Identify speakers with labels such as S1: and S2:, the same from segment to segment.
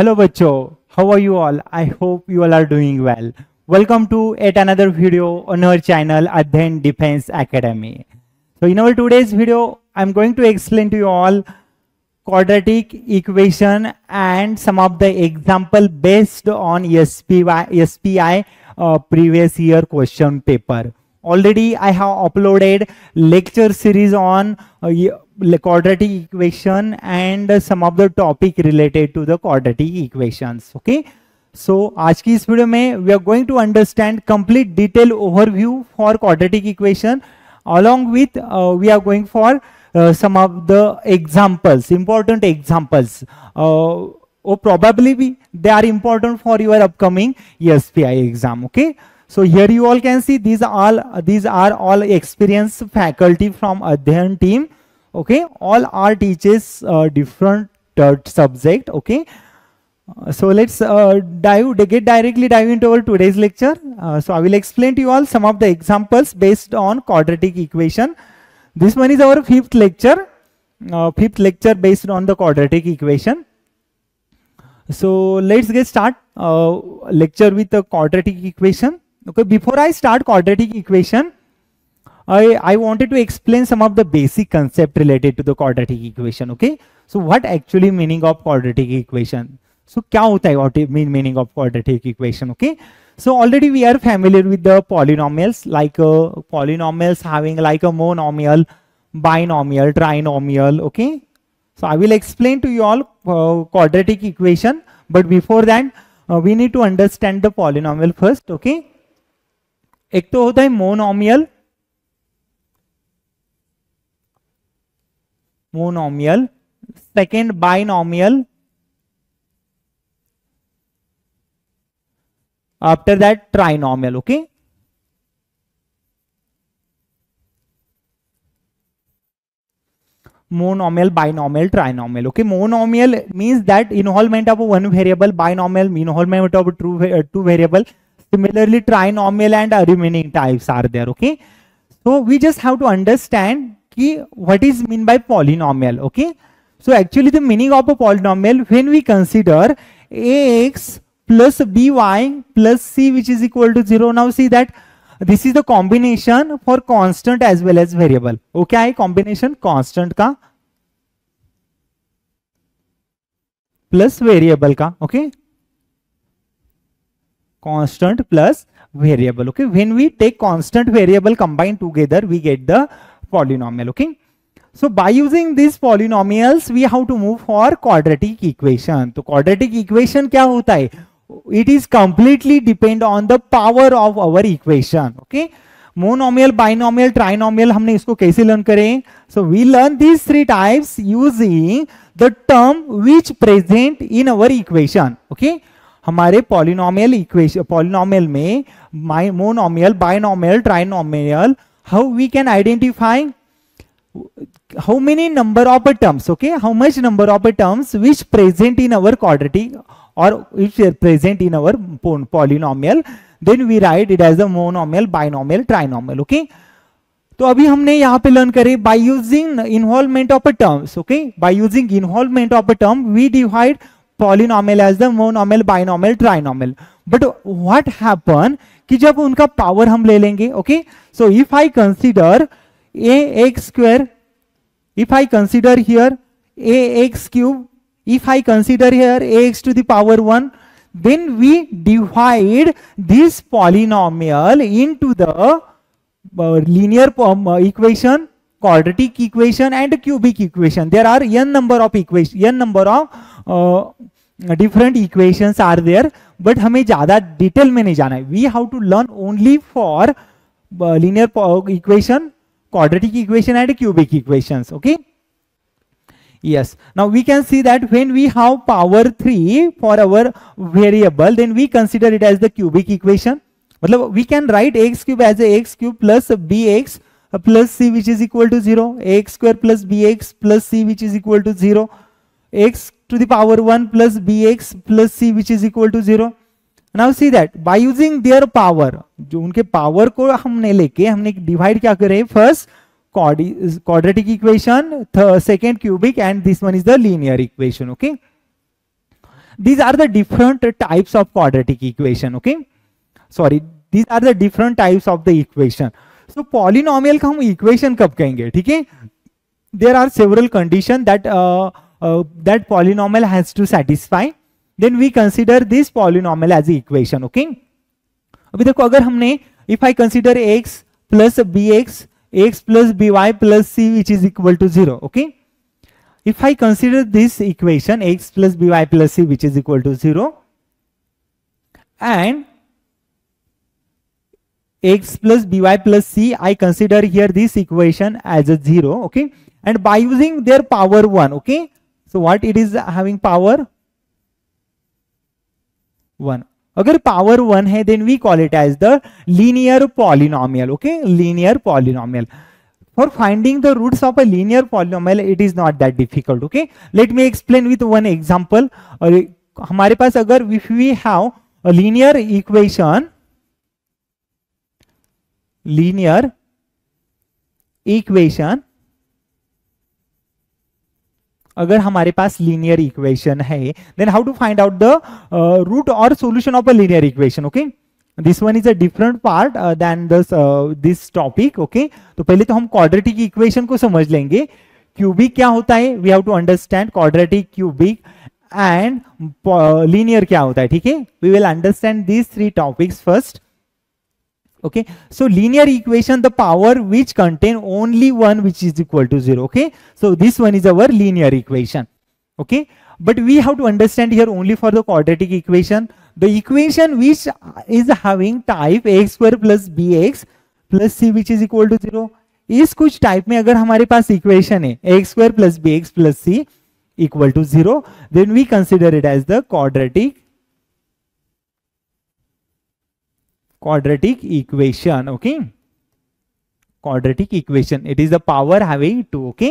S1: Hello bachcho, how are you all? I hope you all are doing well. Welcome to yet another video on our channel Adhyan Defense Academy. So in our today's video, I'm going to explain to you all quadratic equation and some of the example based on SPI previous year question paper. Already I have uploaded lecture series on quadratic equation and some of the topic related to the quadratic equations. Okay, so आज की इस video में we are going to understand complete detail overview for quadratic equation. Along with we are going for some of the examples, important examples. Or probably they are important for your upcoming SPI exam. Okay. So here you all can see these are all experienced faculty from Adhyan team. Okay, all are teaches different subject. Okay, so let's get directly into our today's lecture. So I will explain to you all some of the examples based on quadratic equation. This one is our fifth lecture based on the quadratic equation. So let's get start lecture with the quadratic equation. Okay, before I start quadratic equation, I wanted to explain some of the basic concept related to the quadratic equation. Okay, so what actually meaning of quadratic equation? So क्या होता है what meaning of quadratic equation? Okay, so already we are familiar with the polynomials, like polynomials having like a monomial, binomial, trinomial. Okay, so I will explain to you all quadratic equation, but before that we need to understand the polynomial first. Okay, एक तो होता है monomial, second binomial, after that trinomial. Okay, monomial, binomial, trinomial. Okay, monomial means that involvement of one variable, binomial involvement of two variable. Similarly, trinomial and remaining types are there. Okay, so we just have to understand what is mean by polynomial. Okay, so actually the meaning of a polynomial, when we consider ax plus by plus c which is equal to 0. Now see that this is the combination for constant as well as variable. Okay, है combination constant का plus variable का. Okay, constant plus variable. Okay, when we take constant variable combined together, we get the polynomial. Okay, so by using these polynomials we have to move for quadratic equation. तो quadratic equation क्या होता है? It is completely depend on the power of our equation. Okay, monomial, binomial, trinomial हमने इसको कैसे learn करें? So we learn these three types using the term which present in our equation. Okay, हमारे polynomial equation, polynomial में monomial, binomial, trinomial, how we can identify how many number of terms. Okay, how much number of terms which present in our quadratic or which are present in our polynomial, then we write it as a monomial, binomial, trinomial. Okay, तो अभी हमने यहाँ पे learn करे by using involvement of a terms. Okay, by using involvement of a term we divide polynomial as the monomial, binomial, trinomial. But what happen कि जब उनका power हम ले लेंगे. Okay, so if I consider ax square, if I consider here ax cube, if I consider here ax to the power 1, then we divide this polynomial into the linear equation, quadratic equation and cubic equation. There are n number of equations, n number of different equations are there, but हमें ज़्यादा detail में नहीं जाना है. We have to learn only for linear equation, quadratic equation and cubic equations. Okay, yes, now we can see that when we have power 3 for our variable, then we consider it as the cubic equation. मतलब we can write x cube as a x cube plus bx plus c which is equal to 0, x square plus bx plus c which is equal to 0, x to the power 1 plus bx plus c which is equal to 0. Now see that by using their power, जो उनके power को हमने लेके हमने divide क्या करे, first quadratic equation, second cubic, and this one is the linear equation. Okay, these are the different types of quadratic equation. Okay, sorry, these are the different types of the equation. So polynomial का हम equation कब कहेंगे? ठीक है, there are several conditions that that polynomial has to satisfy, then we consider this polynomial as equation. Okay, अभी देखो, अगर हमने if I consider x plus bx, x plus by plus c which is equal to 0. Okay, if I consider this equation x plus by plus c which is equal to 0, and x plus by plus c, I consider here this equation as a 0. Okay, and by using their power 1. Okay, so what it is having power 1. अगर power 1 है, then we call it as the linear polynomial. Okay, linear polynomial. For finding the roots of a linear polynomial, it is not that difficult. Okay, let me explain with one example. हमारे पास अगर if we have a linear equation, अगर हमारे पास linear equation है, then how to find out the root और solution of a linear equation. Okay, this one is a different part than this topic. Okay, तो पहले तो हम quadratic equation को समझ लेंगे. क्यूबिक क्या होता है, we have to understand quadratic, cubic and linear क्या होता है. ठीक है, we will understand these three topics first. Okay, so linear equation, the power which contain only one which is equal to 0. Okay, so this one is our linear equation. Okay, but we have to understand here only for the quadratic equation, the equation which is having type x square plus bx plus c which is equal to 0. इस कुछ type में अगर हमारे पास equation है x square plus bx plus c equal to 0, then we consider it as the quadratic equation. Okay, quadratic equation, it is the power having 2. Okay,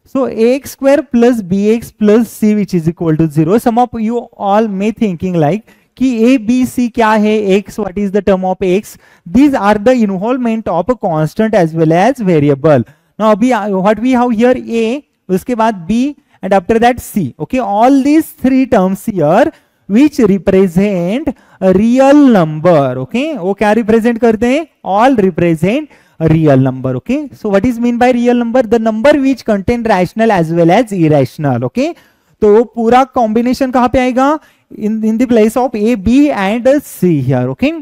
S1: so x square plus bx plus c which is equal to 0. Some of you all may thinking like कि a b c क्या है, x what is the term of x, these are the involvement of a constant as well as variable. Now अभी what we have here a, उसके बाद b and after that c. Okay, all these three terms here which represent a real number. Okay, वो क्या represent करते हैं, all represent a real number. Okay, so what is mean by real number, the number which contain rational as well as irrational. Okay, तो पूरा combination कहाँ पे आएगा, in the place of a b and c here. Okay,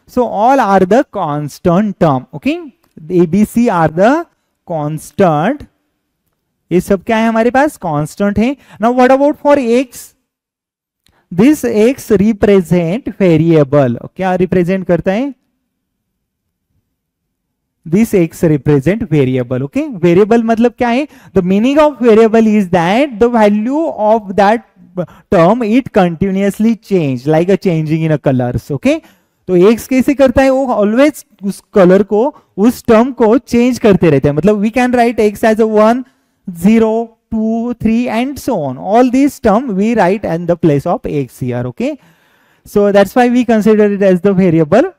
S1: so all are the constant term. Okay, a b c are the constant, ये सब क्या है हमारे पास, constant है. Now what about for x, this x represent variable. क्या represent करता है, this x represent variable. Okay, variable मतलब क्या है, the meaning of variable is that the value of that term it continuously change like a changing in a colors. Okay, तो x कैसे करता है, वो always उस color को, उस term को change करते रहते हैं. मतलब we can write x as a 1 0 2 3 and so on, all these term we write in the place of x here. Okay, so that's why we consider it as the variable.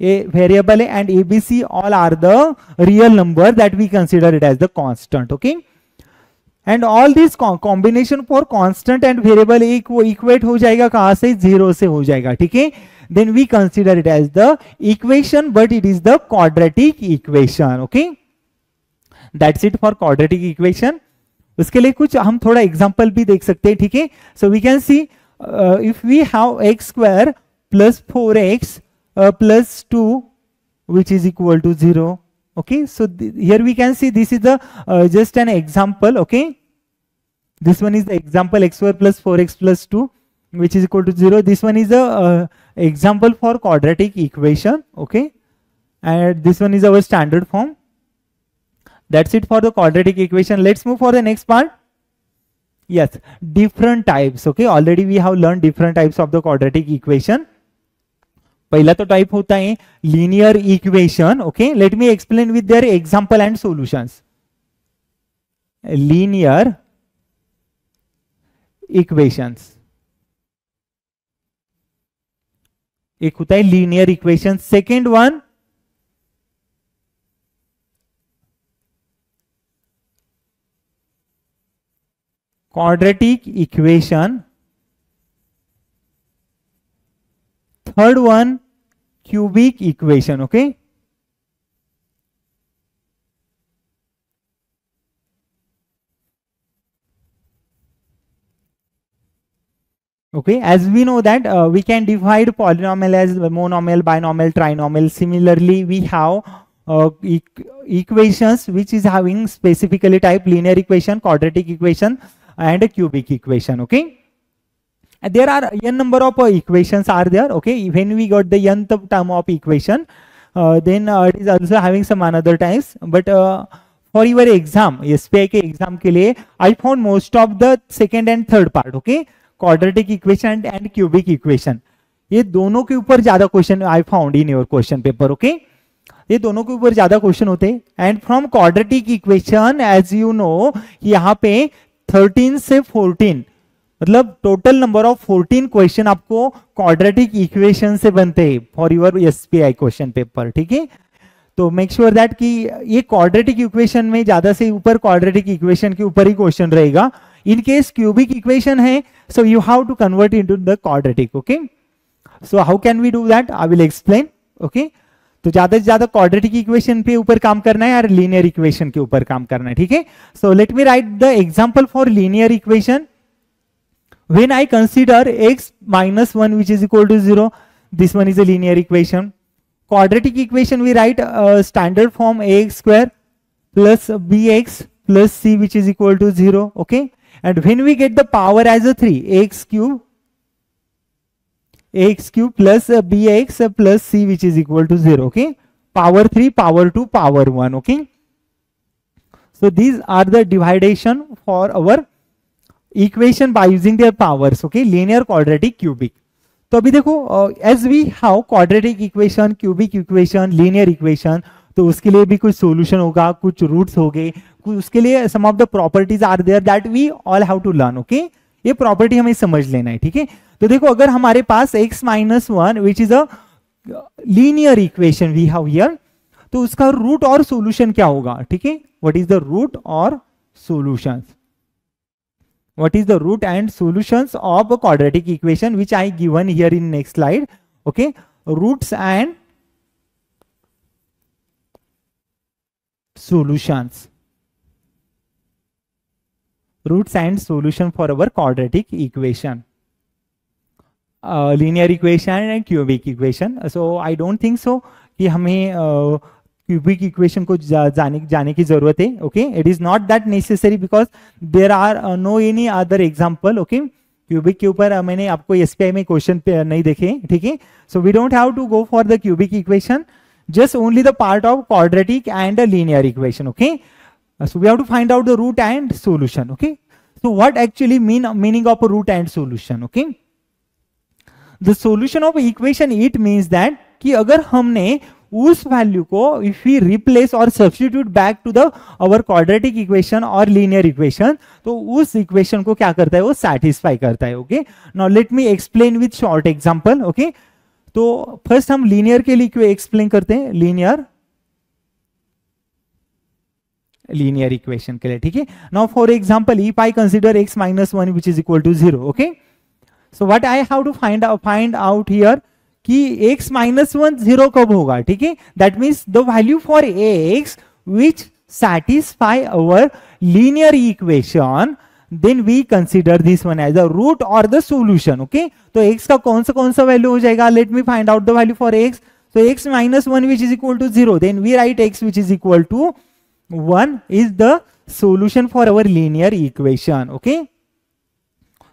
S1: A variable and abc all are the real number that we consider it as the constant. Okay, and all this combination for constant and variable एक वो equate हो जाएगा कहाँ से, 0 से हो जाएगा. ठीक है, then we consider it as the equation, but it is the quadratic equation. Okay, that's it for quadratic equation. उसके लिए कुछ हम थोड़ा एग्जांपल भी देख सकते हैं. ठीक है, so we can see if we have x square plus 4x plus 2 which is equal to 0. Okay, so here we can see this is the just an example. Okay, this one is the example x square plus 4x plus 2 which is equal to 0. This one is the example for quadratic equation. Okay, and this one is our standard form. That's it for the quadratic equation. Let's move for the next part. Yes, different types. Okay, already we have learned different types of the quadratic equation. पहला तो type होता है linear equation. Okay, let me explain with their example and solutions. Linear equations, एक होता है linear equation. Second one quadratic equation. third one, cubic equation. Okay. Okay, as we know that we can divide polynomial as monomial, binomial, trinomial. Similarly, we have equations which is having specifically type linear equation, quadratic equation, and a cubic equation. Okay, and there are n number of equations are there. Okay, when we got the nth term of equation, then it is also having some another times. But for your exam, SPI के exam के लिए, I found most of the second and third part. Okay. Quadratic equation and cubic equation, ये दोनों के ऊपर ज्यादा question I found in your question paper. Okay, ये दोनों के ऊपर ज्यादा क्वेश्चन होते हैं. And from quadratic equation as you know, यहाँ पे 13 से 14 मतलब टोटल नंबर ऑफ 14 क्वेश्चन आपको क्वाड्रेटिक इक्वेशन से बनते हैं for your SPI question paper. ठीक है, तो मेक श्योर दैट कि ये क्वाड्रेटिक इक्वेशन में ज्यादा से ऊपर क्वाड्रेटिक इक्वेशन के ऊपर ही क्वेश्चन रहेगा. In case cubic equation है, so you have to convert into the quadratic. Okay, so how can we do that? I will explain. Okay, तो ज्यादा से ज्यादा quadratic equation पे ऊपर काम करना है और linear equation के ऊपर काम करना है. ठीक है, so let me write the example for linear equation. When I consider x minus 1 which is equal to 0, this one is a linear equation. Quadratic equation we write standard form ax square plus bx plus c which is equal to 0. Okay. And when we get the power as a 3, ax cube plus bx plus c which is equal to 0. Okay, power 3, power 2, power 1. Okay, so these are the dividation for our equation by using their powers. Okay, linear, quadratic, cubic. तो अभी देखो, as we have quadratic equation, cubic equation, linear equation, तो उसके लिए भी कुछ solution होगा, कुछ रूट्स हो गए, उसके लिए some of the properties are there that we all have to learn. Okay, ये प्रॉपर्टी हमें समझ लेना है. ठीक है, तो देखो अगर हमारे पास x minus 1 which is a linear equation we have here, तो उसका रूट और सॉल्यूशन क्या होगा. ठीक है, व्हाट इज द रूट और solutions, what is the root and solutions of a quadratic equation which I given here in next slide. Okay, roots and solutions, roots and solution for our quadratic equation, linear equation and cubic equation. So I don't think so कि हमें cubic equation को जाने की जरूरत है. Okay, it is not that necessary because there are no any other example. Okay, cubic के ऊपर मैंने आपको SPI में क्वेश्चन नहीं देखे. ठीक है, so we don't have to go for the cubic equation, just only the part of quadratic and a linear equation. Okay, so we have to find out the root and solution. Okay, so what actually meaning of a root and solution. Okay, the solution of equation, it means that कि अगर हमने उस value को if we replace or substitute back to the our quadratic equation or linear equation, तो उस equation को क्या करता है, वो satisfy करता है. Okay, now let me explain with short example. Okay, तो फर्स्ट हम लीनियर के लिए क्यों एक्सप्लेन करते हैं, लीनियर इक्वेशन के लिए. ठीक है, now for example if I consider x minus 1 which is equal to 0. Okay, so what I have to find out here कि x माइनस 1 0 कब होगा. ठीक है, that means the value for x which satisfy our linear equation, then we consider this one as the root or the solution. Okay, तो x का कौन सा value हो जाएगा, let me find out the value for x. So x minus 1 which is equal to 0, then we write x which is equal to 1 is the solution for our linear equation. Okay,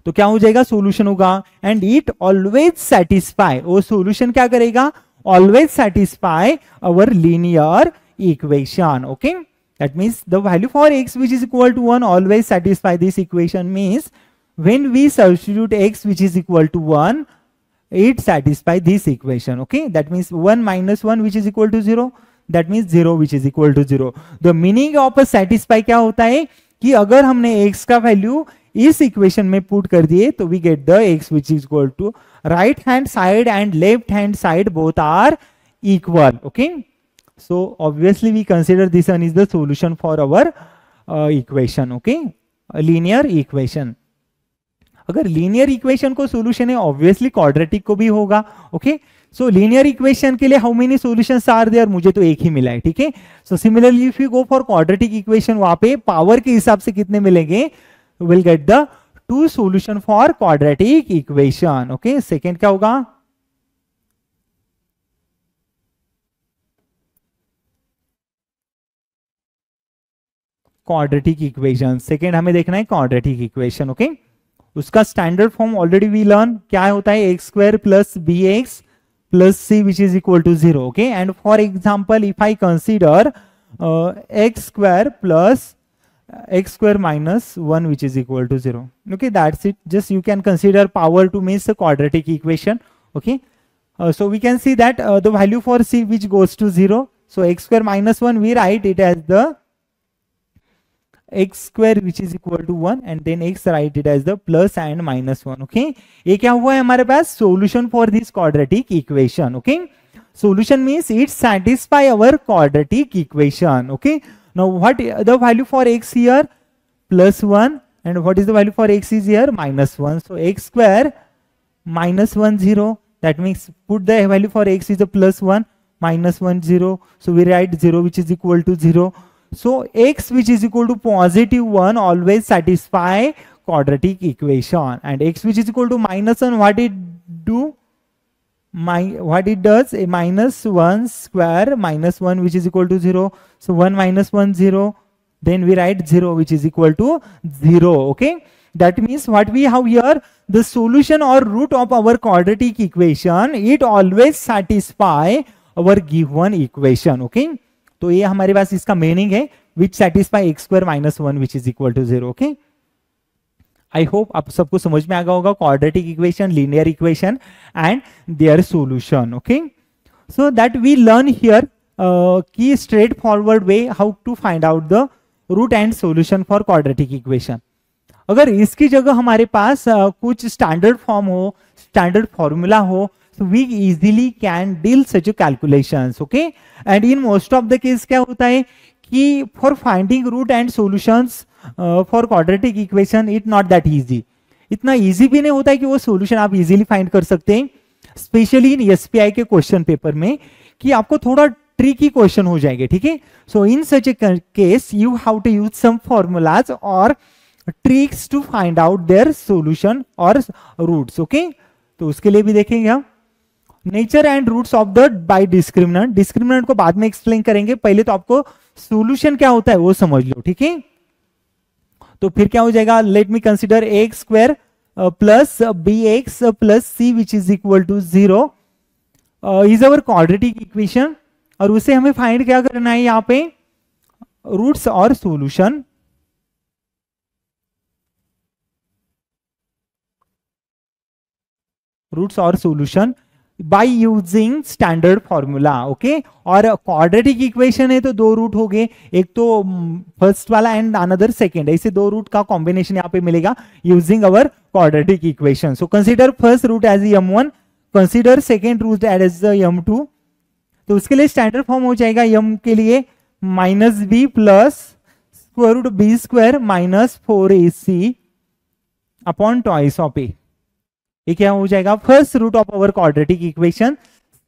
S1: तो क्या हो जाएगा, solution होगा. and it always satisfy, वो solution क्या करेगा, always satisfy our linear equation. Okay, that means the value for x which is equal to 1 always satisfy this equation, means when we substitute x which is equal to 1, it satisfies this equation. Okay, that means 1 minus 1 which is equal to 0, that means 0 which is equal to 0. The meaning of a satisfy क्या होता है कि अगर हमने x का value इस equation में put कर दिए तो we get the x which is equal to right hand side and left hand side both are equal. Okay, so obviously we consider this one is the solution for our equation. Okay, a linear equation. अगर linear equation को solution है obviously quadratic को भी होगा. Okay, so linear equation के लिए how many solutions are there, मुझे तो एक ही मिला है. ठीक है, so similarly if you go for quadratic equation, वहां पे पावर के हिसाब से कितने मिलेंगे, will get the 2 solution for quadratic equation. Okay, second क्या होगा, क्वाड्रेटिक इक्वेशन. सेकंड हमें देखना है क्वाड्रेटिक इक्वेशन. ओके, उसका standard form already we learn क्या होता है, x square plus B X plus c which is equal to 0. Okay, and for example if I consider x square plus x square minus 1 which is equal to 0. Okay, that's it. Just you can consider power to means a quadratic equation. Okay, so we can see that the value for c which goes to 0. So x square minus 1 we write it as the x square which is equal to 1 and then x write it as the plus and minus 1. Okay, ये क्या हुआ है हमारे पास, solution for this quadratic equation. Okay, solution means it satisfy our quadratic equation. Okay, now what the value for x here, plus 1, and what is the value for x is here, minus 1. So x square minus 1 0, that means put the value for x is a plus 1, minus 1 0, so we write 0 which is equal to 0. So x which is equal to positive 1 always satisfy quadratic equation, and x which is equal to minus 1, what it do, what it does, a minus 1 square minus 1 which is equal to 0. So 1 minus 1 0, then we write 0 which is equal to 0. Okay, that means what we have here, the solution or root of our quadratic equation, it always satisfy our given equation. Okay, तो ये हमारे पास इसका meaning है, which satisfy x square minus 1 which is equal to 0. Okay, I hope आप सबको समझ में आ गया होगा quadratic equation, linear equation and their solution. Okay, so that we learn here की straight forward way how to find out the root and solution for quadratic equation. अगर इसकी जगह हमारे पास कुछ स्टैंडर्ड फॉर्म हो, स्टैंडर्ड फॉर्मूला हो, so we easily can deal such a calculations. Okay, and in most of the case क्या होता है कि for finding root and solutions for quadratic equation it not that easy. इतना easy भी नहीं होता है कि वो solution आप easily find कर सकते हैं, स्पेशली इन SPI के क्वेश्चन पेपर में, कि आपको थोड़ा ट्रिकी क्वेश्चन हो जाएंगे. ठीक है, so in such a case you have to use some formulas और tricks to find out their solution और रूट्स. ओके, तो उसके लिए भी देखेंगे हम nature and roots of the by discriminant. Discriminant को बाद में एक्सप्लेन करेंगे, पहले तो आपको सॉल्यूशन क्या होता है वो समझ लो. ठीक है, तो फिर क्या हो जाएगा, let me consider X square plus B x plus C which is equal to 0 is our quadratic equation, और उसे हमें फाइंड क्या करना है, यहाँ पे रूट्स और सॉल्यूशन. रूट्स और solution by using standard formula. Okay, और क्वाड्रेटिक इक्वेशन है तो दो रूट हो गए, एक तो फर्स्ट वाला एंड अनदर सेकंड, ऐसे दो रूट का कॉम्बिनेशन यहाँ पे मिलेगा using our quadratic equation. So consider first root as m1, consider second root as m2. तो उसके लिए स्टैंडर्ड फॉर्म हो जाएगा m के लिए minus b plus square root b square minus 4ac upon twice of a. ये क्या हो जाएगा, first root of our quadratic equation.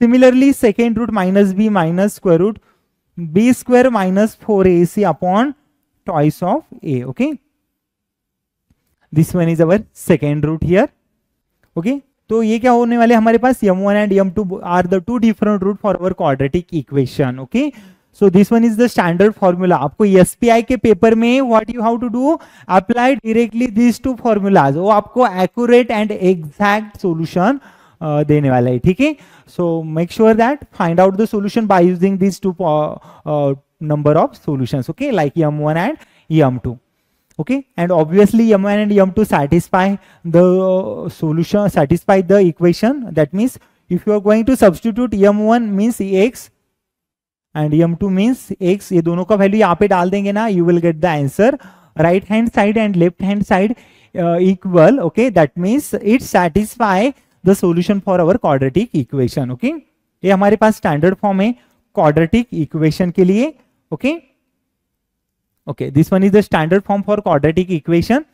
S1: Similarly second root minus b minus square root b square minus 4ac upon twice of a. Okay, this one is our second root here. Okay, तो ये क्या होने वाले हमारे पास, m1 and m2 are the two different root for our quadratic equation. Okay, so this one is the standard formula. आपको SPI के paper में what you have to do, apply directly this two formulas, वो आपको accurate and exact solution देने वाला है. ठीक है, so make sure that find out the solution by using this two number of solutions. Okay, like m1 and m2. Okay, and obviously m1 and m2 satisfy the solution, satisfy the equation. That means if you are going to substitute m1 means x and m2 means x, ये दोनों का value यहाँ पे डाल देंगे ना, you will get the answer. Right hand side and left hand side equal. Okay, that means it satisfy the solution for our quadratic equation. Okay, ये हमारे पास स्टैंडर्ड फॉर्म है quadratic equation के लिए. Okay. Okay, this one is the standard form for quadratic equation.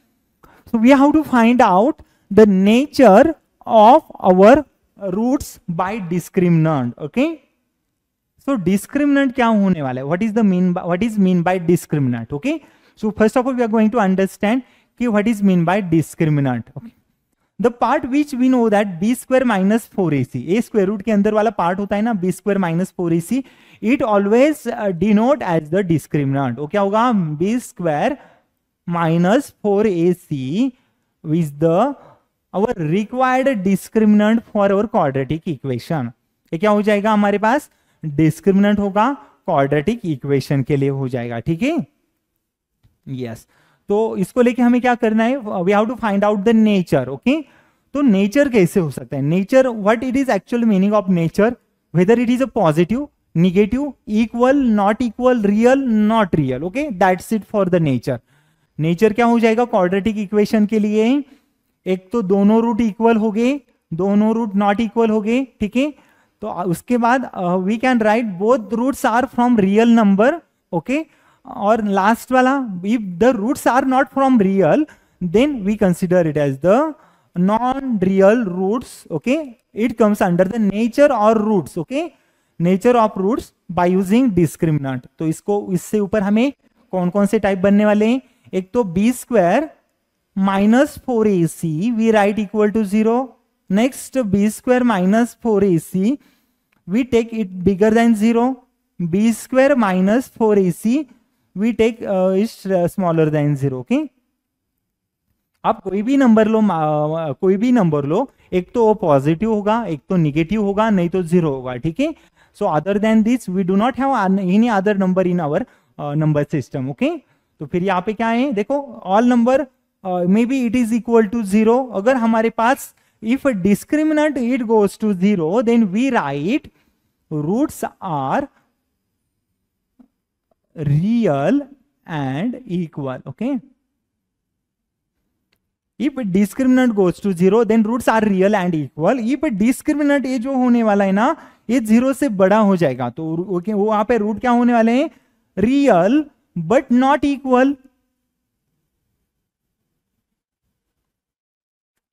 S1: So we have to find out the nature of our roots by discriminant. Okay, so discriminant क्या होने वाला है? What is mean by discriminant? Okay, so first of all we are going to understand कि what is mean by discriminant. Okay, the part which we know that b square minus 4ac, a square root के अंदर वाला part होता है ना b square minus 4ac, it always denote as the discriminant. वो क्या होगा? b square minus 4ac is the our required discriminant for our quadratic equation. ये क्या हो जाएगा हमारे पास? डिस्क्रिमिनेंट होगा क्वाड्रेटिक इक्वेशन के लिए हो जाएगा. ठीक है, यस. तो इसको लेके हमें क्या करना है? We have to find out the nature. Okay, तो नेचर कैसे हो सकता है? Nature, what it is actual meaning of nature, whether it is a positive, negative, equal, not equal, real, not real. Okay, that's it for the nature. Nature क्या हो जाएगा quadratic equation के लिए? एक तो दोनों रूट इक्वल हो गए, दोनों रूट नॉट इक्वल हो गए. ठीक है, तो उसके बाद we can write both roots are from real number. Okay, और लास्ट वाला, if the roots are not from real then we consider it as the non real roots. Okay, it comes under the nature और roots. Okay, nature of roots by using discriminant. तो इसको, इससे ऊपर हमें कौन कौन से टाइप बनने वाले हैं? एक तो B square minus 4ac we write equal to 0. Next b square minus 4ac we take it bigger than 0. b square minus 4ac we take is smaller than 0. Okay, आप कोई भी नंबर लो, कोई भी नंबर लो, एक तो वो पॉजिटिव होगा, एक तो निगेटिव होगा, नहीं तो 0 होगा. ठीक है, so other than this we do not have any other number in our number system. Okay, तो फिर यहाँ पे क्या है? देखो, all number may be it is equal to 0. अगर हमारे पास if a discriminant it goes to 0 then we write roots are real and equal. Okay, if a discriminant goes to 0 then roots are real and equal. if a discriminant ये जो होने वाला है ना, ये 0 से बड़ा हो जाएगा, तो okay, वो वहां पे रूट क्या होने वाले हैं? Real but not equal.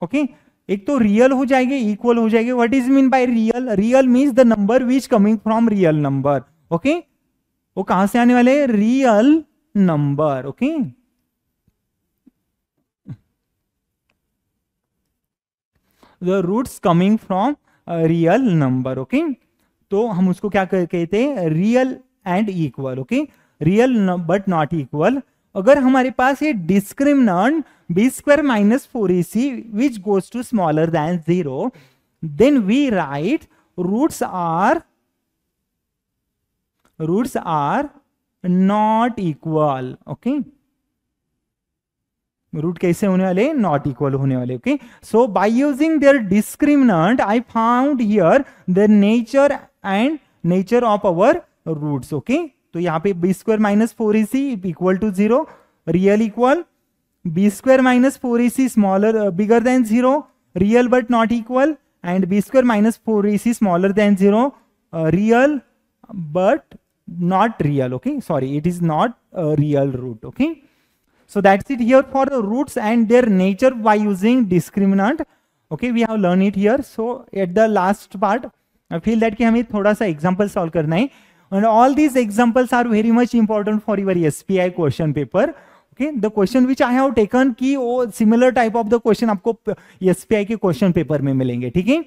S1: Okay, एक तो रियल हो जाएगी, इक्वल हो जाएगी. What is mean by real? Real means the number which coming from real number. Okay, वो कहां से आने वाले? Real number. Okay, the roots coming from real number. Okay, तो हम उसको क्या कहते हैं? Real and equal. Okay, real but not equal. अगर हमारे पास ये discriminant b square minus 4ac which goes to smaller than 0 then we write roots are not equal. okay, root कैसे होने वाले? नॉट इक्वल होने वाले. Okay, so by using their discriminant I found here the nature of our roots. Okay, तो यहाँ पे b square minus 4ac equal to 0, real equal, b square minus 4ac smaller bigger than 0, real but not equal, and b square minus 4ac smaller than 0, real but not real. Okay, sorry, it is not a real root. Okay, so that's it here for the roots and their nature by using discriminant. Okay, we have learned it here. So at the last part I feel that कि हमें थोड़ा सा example solve करना है, and all these examples are very much important for your SPI question paper. Okay, the question which I have taken कि वो similar type of the question आपको SPI के question paper में मिलेंगे. ठीक है,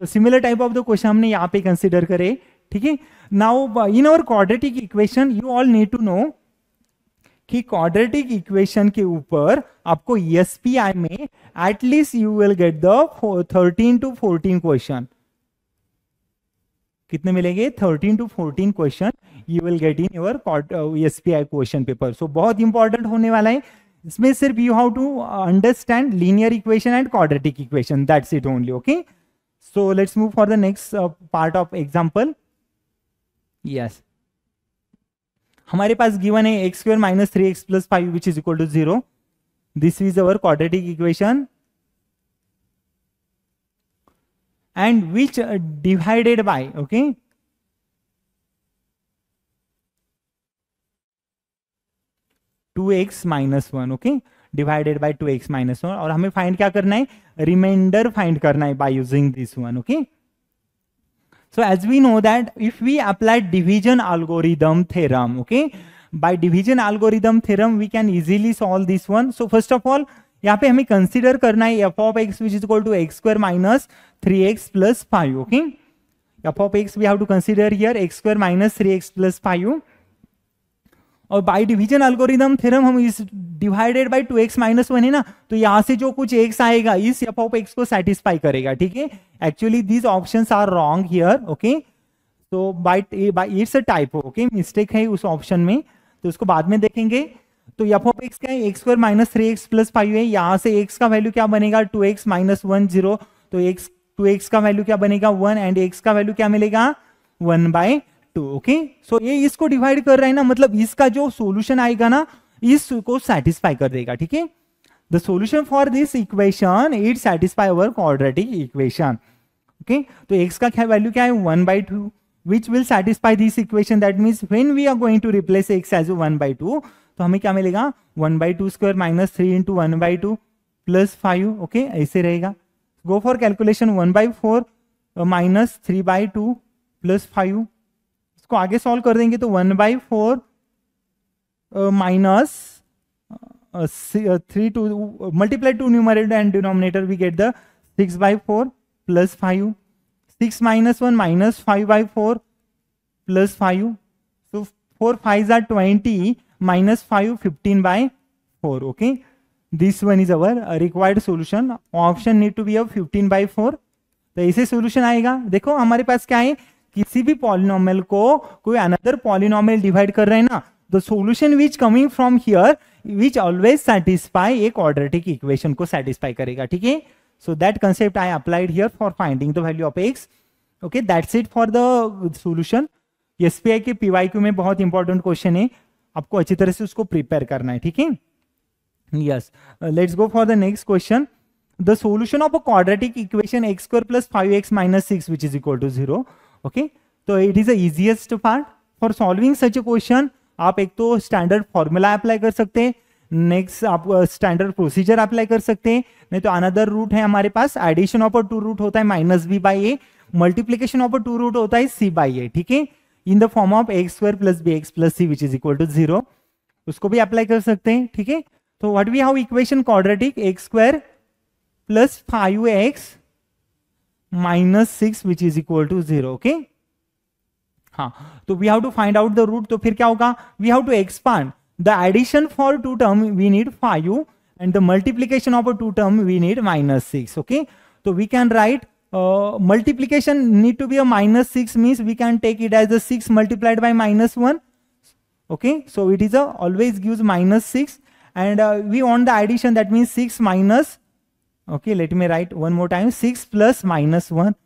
S1: तो similar type of the question हमने यहाँ पे consider करे. ठीक है, now in our quadratic equation you all need to know कि quadratic equation के ऊपर आपको SPI में at least you will get the 13 to 14 question. कितने मिलेंगे? 13 to 14 question you will get in your SPI question paper. So बहुत important होने वाला है. इसमें सिर्फ you have to understand linear equation and quadratic equation, that's it only. Okay, so let's move for the next part of example. Yes, हमारे पास given है x square minus 3x plus 5 which is equal to 0. This is our quadratic equation and which divided by, okay, 2x minus 1. okay, divided by 2x minus 1, और हमें find क्या करना है, reminder find करना है bye using this one. Okay, so as we know that if we apply division algorithm theorem, okay, by division algorithm theorem we can easily solve this one. So first of all यहाँ पे हमें consider करना है f of x which is equal to x square minus 3x plus 5. okay, f of x we have to consider here x square minus 3x plus 5. और by division algorithm theorem हम इस divided by 2x minus 1 है ना, तो यहां से जो कुछ x आएगा इस f ऑफ x को सेटिस्फाई करेगा. ठीक है, actually these options are wrong here. Okay, तो by it's a typo. Okay, mistake है उस ऑप्शन में, तो उसको बाद में देखेंगे. तो f ऑफ x क्या है, x square minus 3x plus 5 है. यहां से x का वैल्यू क्या बनेगा, 2x माइनस 1 0, तो x 2x का वैल्यू क्या बनेगा 1, एंड x का वैल्यू क्या मिलेगा 1/2. ओके, सो ये इसको डिवाइड कर रहा है ना, मतलब इसका जो सॉल्यूशन आएगा ना इसको सेटिस्फाई कर देगा. ठीक है, the solution for this equation it satisfy our quadratic equation. Okay, तो x का क्या वैल्यू क्या है 1/2, which will satisfy this equation. That means when we are going to replace x as 1/2, तो हमें क्या मिलेगा 1/2 square minus 3 into 1/2 plus 5. Okay, ऐसे रहेगा. Go for calculation 1/4 minus 3/2 plus 5. इसको आगे सॉल्व कर देंगे तो 1/4 minus 3 to multiply to numerator and denominator we get the 6/4 plus 5. 6 minus 1 minus 5/4 plus 5. so 4 5s are 20 minus 5 15/4. okay, this one is our required solution. Option need to be of 15/4. तो ऐसे solution आएगा. देखो हमारे पास क्या है, किसी भी polynomial को कोई अनदर पॉलिनोमियल डिवाइड कर रहे हैं ना, the solution which coming from here which always satisfy a quadratic equation को सेटिस्फाई करेगा. ठीक है, so that concept I applied here for finding the value of x. Okay, that's it for the solution. SPI के PYQ में बहुत important question है, आपको अच्छी तरह से उसको प्रिपेयर करना है. ठीक है, yes, let's go for the next question. The solution of a quadratic equation x square plus 5x minus 6 which is equal to 0. Okay, तो it is the easiest part for solving such a question. आप एक तो standard formula apply कर सकते हैं, next आप standard procedure apply कर सकते हैं, नहीं तो अनदर रूट है हमारे पास. Addition of a two root होता है minus b by a, multiplication of a two root होता है c बाई ए. ठीक है, in the form of x square plus bx plus c which is equal to 0, उसको भी apply कर सकते हैं. ठीक है, तो what we have equation quadratic x square plus 5x minus 6 which is equal to 0. Okay, हाँ, तो we have to find out the root. तो फिर क्या होगा, we have to expand the addition for two term we need 5 and the multiplication of a two term we need minus 6. Okay, तो we can write multiplication need to be a minus 6 means we can take it as a 6 multiplied by minus 1. Okay, so it is a always gives minus 6 and we want the addition, that means 6 minus, okay, let me write one more time, 6 plus minus 1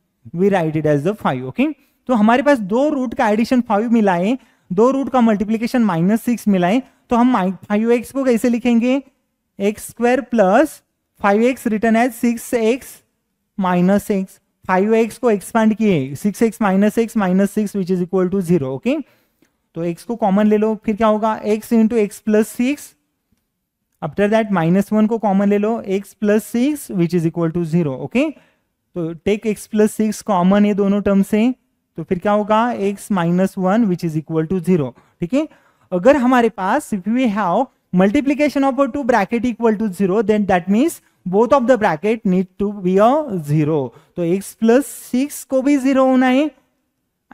S1: we write it as the 5. okay, तो हमारे पास दो root का addition 5 मिला है, दो root का multiplication minus 6 मिला है, तो हम 5x को कैसे लिखेंगे, x square plus 5x return as 6x minus 6. 5x को एक्सपांड किए 6x minus x minus 6 which is equal to 0. Okay, तो x को कॉमन ले लो, फिर क्या होगा x into X plus 6. After that minus 1 को कॉमन ले लो, x plus 6 which is equal to 0. Okay, तो टेक x प्लस 6 कॉमन है दोनों टर्म से, तो फिर क्या होगा x minus 1 which is equal to 0. ठीक है, अगर हमारे पास if we have multiplication of two bracket equal to 0 then that means both of the bracket need to be a 0. तो x plus 6 को भी 0 होना है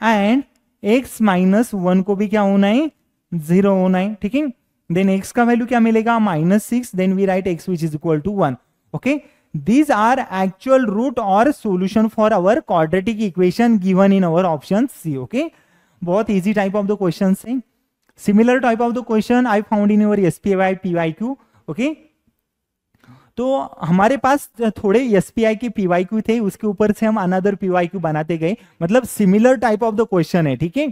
S1: and x minus 1 को भी क्या होना है 0 होना है. ठीक है, then x का वैल्यू क्या मिलेगा minus 6, then we write x which is equal to 1. okay, these are actual root or solution for our quadratic equation given in our option C. okay, बहुत easy type of the questions है. Similar type of the question I found in your SPY PYQ. okay, तो हमारे पास थोड़े SPI के PYQ थे, उसके ऊपर से हम अनदर पीवाईक्यू बनाते गए, मतलब similar type of the question है. ठीक है,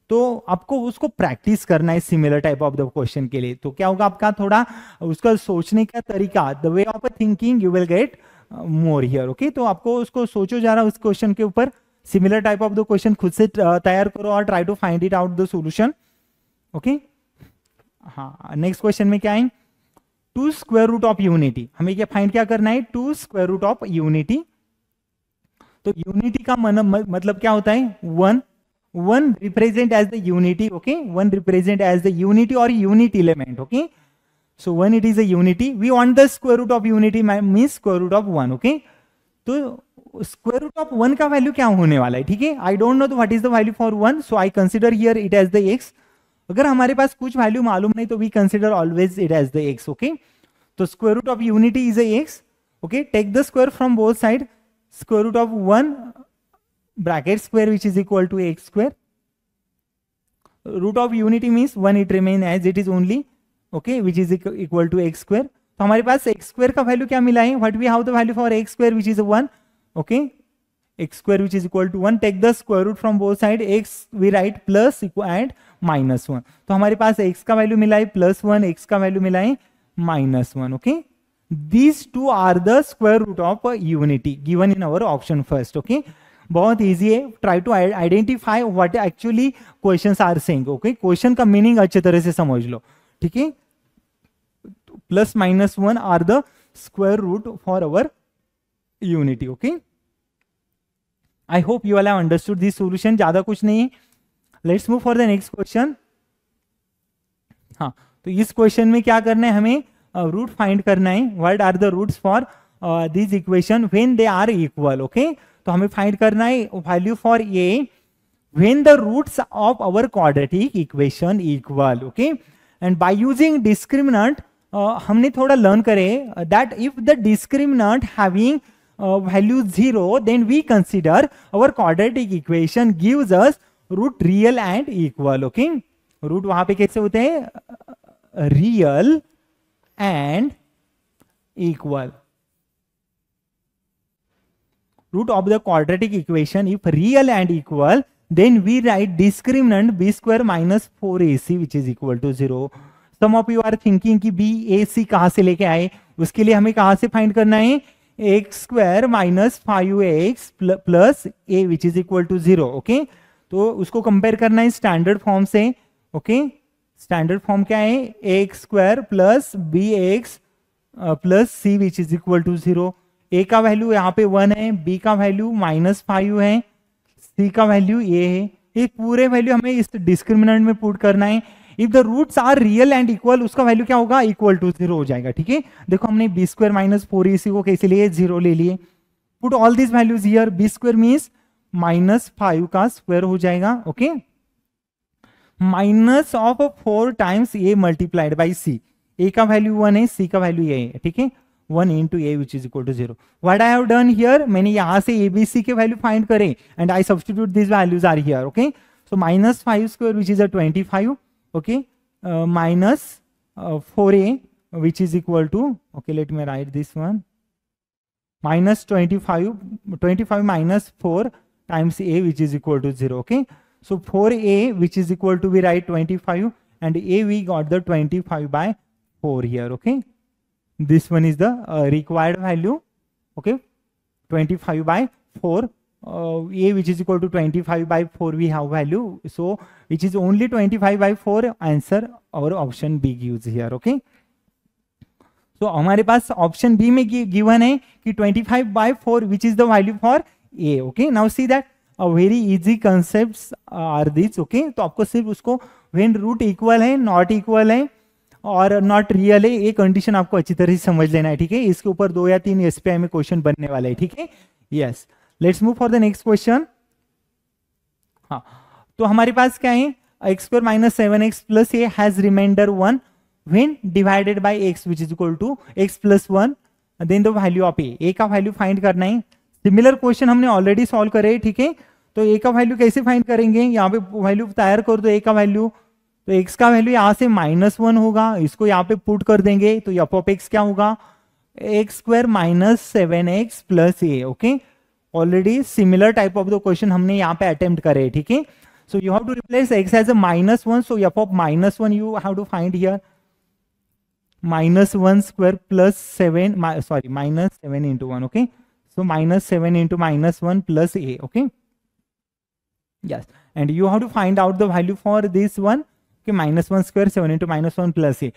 S1: तो आपको उसको प्रैक्टिस करना है similar type of the question के लिए. तो क्या होगा, आपका थोड़ा उसका सोचने का तरीका, the way of thinking you will get more here. Okay, तो आपको उसको सोचो जा रहा उस क्वेश्चन के ऊपर, similar type of the question खुद से तैयार करो और try to find it out the solution. Okay, हाँ, नेक्स्ट क्वेश्चन में क्या है, two square root of unity, हमें क्या फाइंड क्या करना है, two square root of unity. तो यूनिटी का मतलब क्या होता है, one, one represent as the unity, okay, one represent as the unity और unit element, okay. So one it is a unity, we want the square root of unity means square root of one, okay. तो square root of one का value क्या होने वाला है, ठीक है, I don't know what is the value for one, so I consider here it as the x. अगर हमारे पास कुछ वैल्यू मालूम नहीं तो we consider always it as the x, okay. तो square root of unity is x, okay, take the square from both side, square root of 1 bracket square which is equal to x square, root of unity means 1 it remain as it is only, okay, which is equal to x square। तो हमारे पास x square का value क्या मिला है, what we have the value for x square which is 1, okay, x square which is equal to 1, take the square root from both side, x we write plus and minus 1। तो हमारे पास x का value मिला है +1, x का value मिला है -1, okay। These two are the square root of unity given in our option first, okay। बहुत इजी है, try to identify what actually questions are saying, okay, question का मीनिंग अच्छे तरह से समझ लो, ठीक है। +-1 are the square root for our unity, okay. I hope you all have understood this solution, ज्यादा कुछ नहीं है। Let's move for the next question. हाँ, तो इस क्वेश्चन में क्या करना है, हमें रूट फाइंड करना है, what are the roots for this equation when they are equal, okay. तो हमें फाइंड करना है value for a when the roots of our quadratic equation equal, okay. And by using discriminant हमने थोड़ा learn करे that if the discriminant having value 0 then we consider our quadratic equation gives us root real and equal, okay. Root वहां पे कैसे होते हैं, real and equal, root of the quadratic equation if real and equal then we write discriminant b square minus 4ac which is equal to 0। some of you are thinking कि bac कहां से लेके आए, उसके लिए हमें कहां से फाइंड करना है, x square minus 5x plus a which is equal to 0, okay. तो उसको कंपेयर करना है स्टैंडर्ड फॉर्म से, ओके। स्टैंडर्ड फॉर्म क्या है, x square plus B x plus C which is equal to 0। A का वैल्यू यहाँ पे 1 है, बी का वैल्यू -5 है, सी का वैल्यू ए है। ये पूरे वैल्यू हमें इस डिस्क्रिमिनेंट में पुट करना है। If the roots are real and equal, उसका वैल्यू क्या होगा, इक्वल टू 0 हो जाएगा, ठीक है। देखो हमने बी स्क्वायर माइनस 4ac को कैसे लिए, 0 ले लिए। Put all this values here, b square means -5 का स्क्वायर हो जाएगा, okay, minus of 4 times a multiplied by c. A का वैल्यू 1 है, सी का वैल्यू ए है, ठीक है, 1 into a which is equal to 0। What I have done here, मैंने यहां से ए बी सी के वैल्यू फाइंड करे and I substitute this values are here, okay. So -5 square which is 25, okay, minus 4a which is equal to, okay, let me write this one, -25 minus 4 times a which is equal to 0, okay। So 4a which is equal to, we write 25 and a we got the 25 by 4 here, okay। This one is the required value, okay, 25 by 4, a which is equal to 25 by 4 we have value, so which is only 25 by 4, answer our option B gives here, okay। तो हमारे पास option b में given है कि 25 by 4 which is the value for a, okay. Now see that very easy concepts are this, okay. तो आपको सिर्फ उसको व्हेन रूट इक्वल है, नॉट इक्वल है और नॉट रियल है, ये कंडीशन आपको अच्छी तरह से समझ लेना है, ठीक है। इसके ऊपर 2 या 3 एसपीआई में क्वेश्चन बनने वाले हैं, ठीक है। Yes, let's move for the next question. हाँ, तो हमारे पास क्या है, x square minus 7x plus a has remainder 1 when divided by x which is equal to x plus 1, then the value of a का वैल्यू फाइंड करना है। Similar question हमने already solve करे, ठीक है। तो a का वैल्यू कैसे फाइंड करेंगे, यहाँ पे वैल्यू तैयार कर दो a का वैल्यू, तो x का वैल्यू यहाँ से -1 होगा, इसको यहाँ पे पुट कर देंगे तो f ऑफ x क्या होगा, x square minus 7x plus a, okay. Already similar type of the question हमने यहाँ पे अटेम्प्ट करे, ठीक है। So you have to replace x as a -1. So f of -1 you have to find here. -1 square plus 7, -7 into 1, okay. So -7 into -1 plus a, okay. Yes, and you have to find out the value for this one, okay, -1 square 7 into -1 plus a.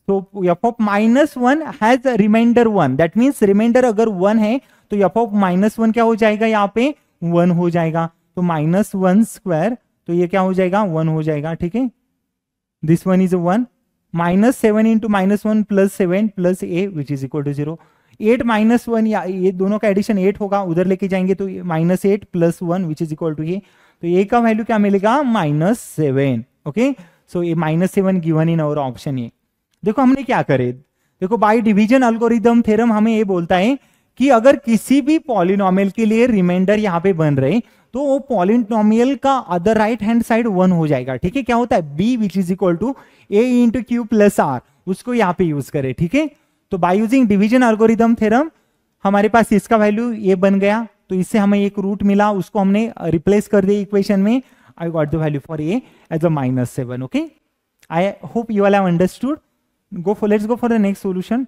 S1: तो f of -1 has reminder 1, that means reminder अगर 1 है तो f of -1 क्या हो जाएगा, यहाँ पे 1 हो जाएगा। तो -1 स्क्वायर, तो ये क्या हो जाएगा, 1 हो जाएगा, ठीक है। This one is 1, -7 into -1 plus 7 plus a which is equal to 0। 8 -1, या ये दोनों का एडिशन 8 होगा, उधर लेके जाएंगे तो -8 plus 1 which is equal to a। तो a का वैल्यू क्या मिलेगा, -7। ओके, सो ये -7 given in our option a. देखो हमने क्या करे, देखो बाय डिवीजन एल्गोरिथम थ्योरम हमें ये बोलता है कि अगर किसी भी पॉलिनोमियल के लिए रिमाइंडर यहाँ पे बन रहे तो वो पॉलिनोमियल का अदर राइट हैंड साइड 1 हो जाएगा, ठीक है। क्या होता है, b which is equal to a into q plus r, उसको यहाँ पे यूज करें, ठीक है। तो by using division algorithm theorem हमारे पास इसका वैल्यू ये बन गया, तो इससे हमें एक रूट मिला, उसको हमने रिप्लेस कर दिया इक्वेशन में। I got the value for a as a -7। Okay, I hope you all have understood. Let's go for the next solution.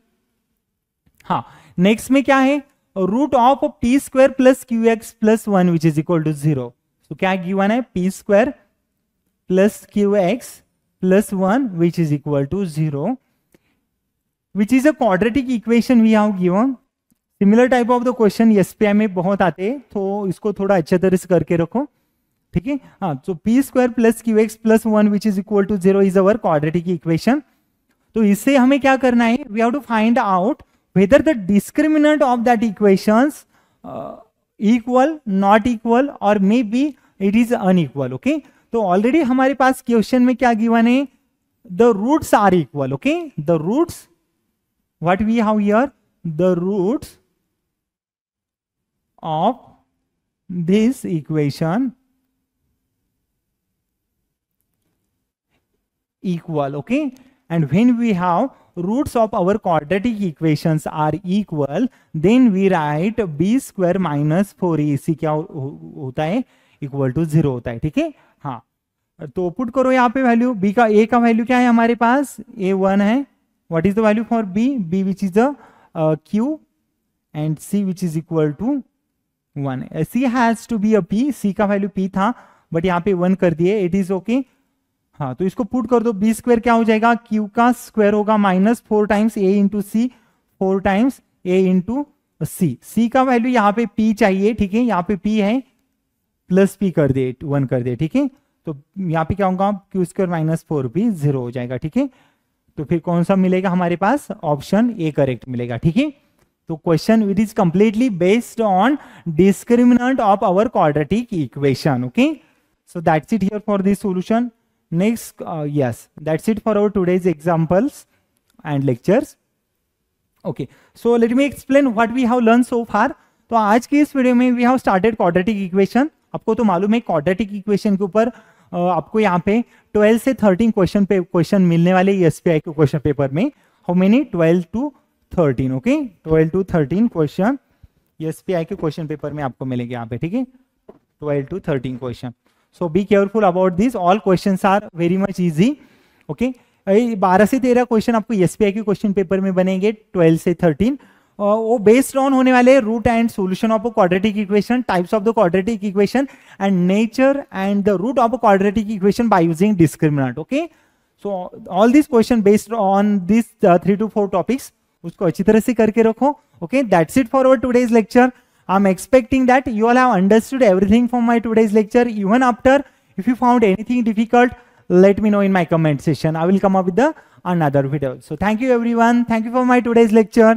S1: हाँ, नेक्स्ट में क्या है, root of p square plus q x plus 1 which is equal to 0। तो क्या given है, p square plus q x plus 1 which is equal to 0, which is a quadratic equation we have given. Similar type of the question SPI में बहुत आते हैं, तो इसको थोड़ा अच्छे तरह से करके रखो, ठीक है। हाँ, तो p square plus q x plus 1 which is equal to 0 is our quadratic equation. तो इससे हमें क्या करना है, we have to find out whether the discriminant of that equations equal, not equal, or maybe it is unequal. Okay, तो already हमारे पास question में क्या गिवन है, the roots are equal. Okay, the roots, what we have here, the roots of this equation equal. Okay, and when we have roots of our quadratic equations are equal, then we write b square minus 4ac क्या होता है, equal to 0 होता है, ठीक है। हाँ, तो put करो यहाँ पे वैल्यू, b का, a का वैल्यू क्या है हमारे पास, a 1 है। What is the value for b which is the q and c which is equal to 1। c has to be a p, c का वैल्यू p था बट यहाँ पे 1 कर दिए, इट इज ओके। हाँ, तो इसको पुट कर दो, बी स्क्वायर क्या हो जाएगा, क्यू का स्क्वायर होगा -4 टाइम्स ए इंटू सी, 4 टाइम्स ए इंटू सी। सी का वैल्यू यहाँ पे पी चाहिए, ठीक है, यहाँ पे पी है, प्लस पी कर दे, 1 कर दे, ठीक है। तो यहाँ पे क्या होगा, क्यू स्क्वायर -4p 0 हो जाएगा, ठीक है। तो फिर कौन सा मिलेगा हमारे पास, ऑप्शन ए करेक्ट मिलेगा, ठीक है। तो question it is completely based on discriminant of our quadratic equation. Okay, so that's it here for this solution. Next, yes, that's it for our today's examples and lectures. Okay, so let me explain what we have learned so far. तो आज की इस video में we have started quadratic equation. आपको तो मालूम है quadratic equation के ऊपर आपको यहाँ पे 12 से 13 क्वेश्चन मिलने वाले एसपीआई के क्वेश्चन पेपर में। How many, 12 to 13, okay, 12 to 13 question SPI के क्वेश्चन पेपर में आपको मिलेंगे यहाँ पे, ठीक है, 12 to 13 question. So be careful about this. All questions are very much easy. Okay. 12 से 13 क्वेश्चन आपको एसपीआई के क्वेश्चन पेपर में बनेंगे, 12 से 13। वो बेस्ड ऑन होने वाले root and solution of a quadratic equation, types of the quadratic equation and nature and the root of a quadratic equation by using discriminant. Okay, so all this question based on this 3 to 4 topics, उसको अच्छी तरह से करके रखो। Okay, that's it for our today's lecture. I'm expecting that you all have understood everything from my today's lecture. Even after, if you found anything difficult, let me know in my comment section. I will come up with another video. So thank you everyone. Thank you for my today's lecture.